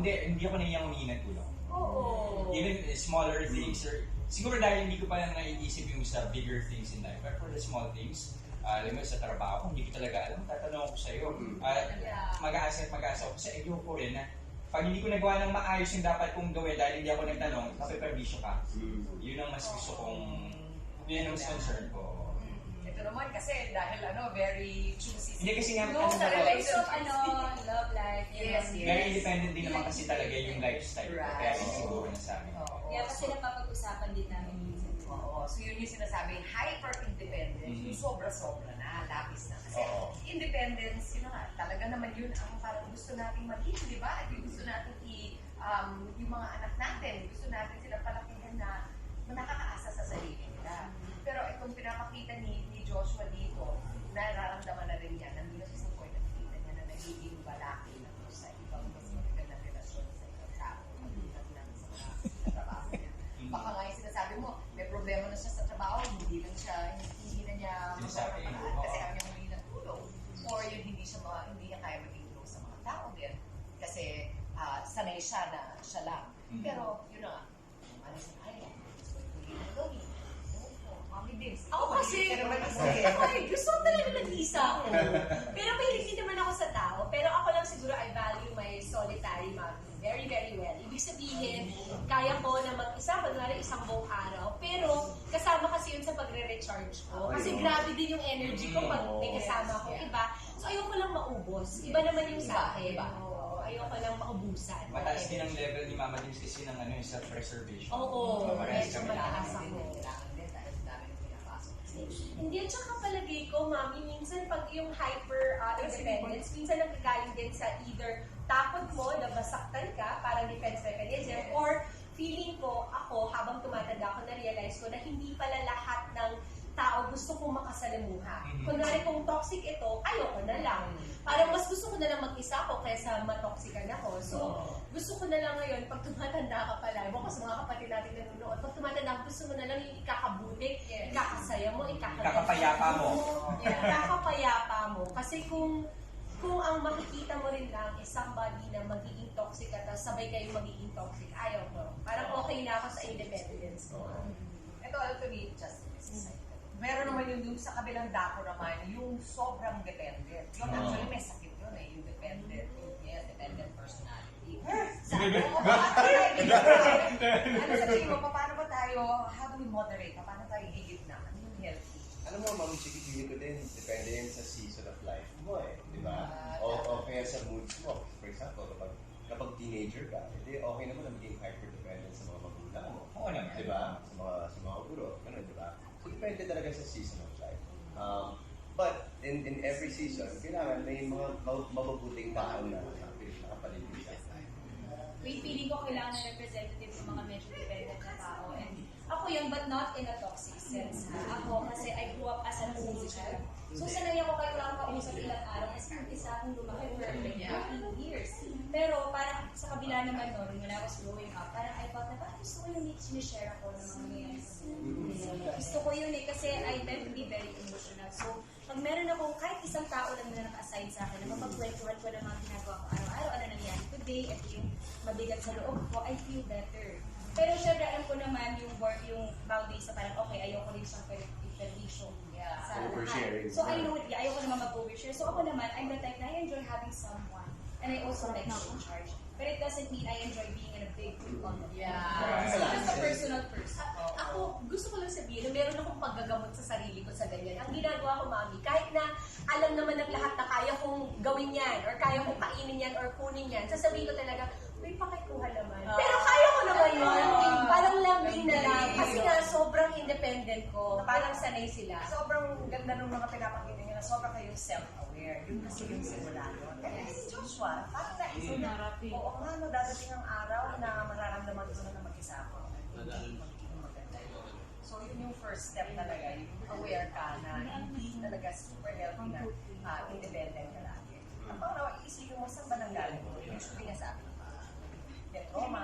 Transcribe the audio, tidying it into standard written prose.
hindi ako nahiyang humingi ng tulong. Oo. Even smaller things, or siguro dahil hindi ko pa lang naiisip yung sa bigger things in life. But for the small things, alam mo, sa trabaho, hindi ko talaga alam, tatanong ako sa'yo. Mag-aasa ako kasi ayoko rin na pag hindi ko nagawa ng maayos yung dapat kong gawin dahil hindi ako nagtanong, mapipervisyo ka. Yun ang mas gusto kong, yun ang mas concern ko. Ito naman kasi dahil very choosy. Hindi kasi nga, sa relationship, love life. Yes. Very independent din naman kasi talaga yung lifestyle ko. Kaya yun siguro na sa amin. Kaya kasi napapag-usapan din namin minsan. Oo. So yun yung sinasabi, hyper-independence. Yung sobra-sobra na, lapis na. Kasi independence, yun nga, talaga naman yun ang parang gusto nating maging, di ba? At yung gusto natin yung mga anak natin, gusto natin sila palakihan na nakakaasa sa sarili nila. Pero itong pinapakita ni Joshua dito, nararamdaman na rin niya, nandun na siya sa point na nakita niya na nagiging balaki na to sa ibang mas magandang relasyon sa ibang tao, magiging lang sa mga trabaho niya. Baka nga yung sinasabi mo, may problema na siya sa trabaho, hindi na niya Sinasabi, kasi ayaw niya humingi ng tulong. Or yung hindi niya kaya maging tulong sa mga tao din. Kasi sanay siya na siya lang. Pero yun na nga, ano siya, gusto ko yung gawin. Mami Dibs. Ako kasi, gusto ko talaga nag-isa ako. Pero mahilig din naman ako sa tao. Pero ako lang siguro, I value my solitary mommy very, very well. Ibig sabihin, kaya ko na mag-isa, kunwari isang buong araw. Pero kasama kasi yun sa pagre-recharge ko. Kasi grabe din yung energy ko pag may kasama akong iba. So ayoko lang maubos. Iba naman yung sa akin. Ayoko lang maubusan. Mataas din ang level ni Mama Dims kasi ng self-preservation. Oo, medyo Malakas mataas ako. ako. Kailangan din dahil dami yung pinapasok. Hindi, at saka palagay ko, Mami, minsan pag yung hyper-independence, minsan nagkagaling din sa either takot mo na basaktan ka, parang defense mechanism, or feeling ko, ako, habang tumatanda ako, na-realize ko na hindi pala lahat ng tao gusto kong makasalamuha. Kunwari kung toxic ito, ayoko na lang. Parang mas gusto ko na lang mag-isa ako kaysa matoxican ako. So, gusto ko na lang ngayon, pag tumatanda ka pala, ewan ko sa mga kapatid natin nanonood, pag tumatanda ka, gusto mo na lang yung ikakabuti, ikakasaya mo, Kakapayapa mo. Kakapayapa mo. Kasi kung ang makikita mo rin lang is somebody na magiging toxic at sabay kayo magiging toxic, ayaw ko. Parang okay na ako sa independence ko. Ito, to be just meron naman yung sa kabilang dako naman, yung sobrang dependent. Yun, actually, may sakit yun yung dependent. Yes, dependent personality. Sabi mo, ano sa tingin mo, paano ba tayo, how do we moderate? Paano tayo higit na? Ano yung healthy? Alam mo, Ma'am Chiki, feeling ko din, depende yan sa season of life mo di ba? O kaya sa moods mo. For example, kapag teenager ka, hindi okay naman na maging hyper-dependent sa mga magulang mo. Oo naman. Di ba? Sa mga guro, ganun, di ba? So, depende talaga sa season of life. But, in every season, kailangan may mga mabubuting tao na nakapaligid siya. May feeling ko kailangan na representative ng mga medyo dependent na tao. And ako yun, but not in a toxic sense. Ako, kasi I grew up as a musician. So, sanay ako kahit wala akong kausap ilang araw. Kasi isa akong lumaki for like 15 years. Pero parang sa kabila naman nun, when I was growing up, parang I thought na parang gusto ko yung sinishare ako ng mga nangyayari. Gusto ko yun kasi I tend to be very emotional. So, pag meron akong kahit isang tao lang na naka-assign sa akin, na mapagkwentuhan ko ng mga ginagawa ko araw-araw, ano nangyari today, at yung mabigat sa loob ko, I feel better. Pero syempre, alam ko naman yung boundaries sa parang, okay, ayoko rin siyang permission sa lahat. So, I know, ayoko naman mag-overshare. So, ako naman, I'm the type na I enjoy having someone. And I also like being in charge. But it doesn't mean I enjoy being in a big group on the So, as a personal person. Ako, gusto ko lang sabihin na meron akong paggagamot sa sarili ko sa ganyan. Ang ginagawa ko, Mami, kahit na alam naman ng lahat na kaya kong gawin yan, or kaya kong kainin yan, or kunin yan, sasabihin ko talaga, may pakikuha naman. Pero kaya ko naman yun. Parang lambing na lang. Kasi nga, sobrang independent ko. Parang sanay sila. Sobrang ganda ng mga pinapakita niya na sobrang kayong self-aware. Yun kasi yung simula yun. Kaya si Joshua, parang naisip na, oo nga, dadating ang araw na mararamdaman ko na mag-isa ako. Hindi maganda yun. So yun yung first step talaga, yung aware ka na hindi talaga super healthy na independent ka lagi. Ang parang iisipin mo, saan ba nanggaling mo? Usually nga sa akin, trauma,